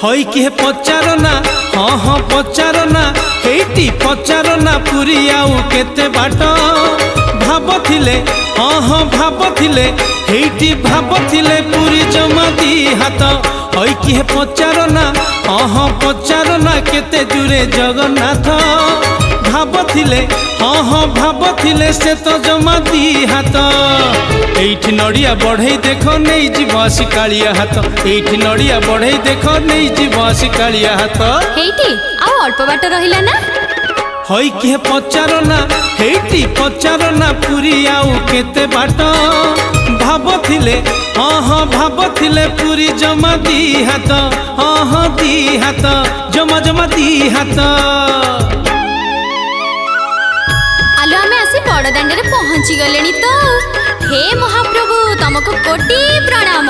हई किए पचार ना हाँ हाँ पचार ना हेटी पचार ना पुरी आउ केते बाट भाबथिले हाँ हाँ भाबथिले हेटी भाबथिले पुरी जमा दी हाथ हई किए पचार ना हाँ हाँ पचार ना केते दूरे जगन्नाथ भाबथिले हाँ हाँ भाबथिले से तो जमा दी हाथ एठी नड़िया बढ़ई देख नहीं जीवासी कालिया हाथ एठी नड़िया बढ़ई देख नहीं जीवासी कालिया हाथ हेटी आउ अल्प बाट रहिला ना हई किए पचार ना हेटी पचार ना पुरी आउ केते बाट भाबथिले हाँ हाँ भाबथिले पुरी जमा दी हाथ हाँ हाँ दी हाथ जमा जमा दी हाथ आलो आमे आसी बड़ दांडे पहुंची गलेनी तो हे महाप्रभु तुमको कोटि प्रणाम।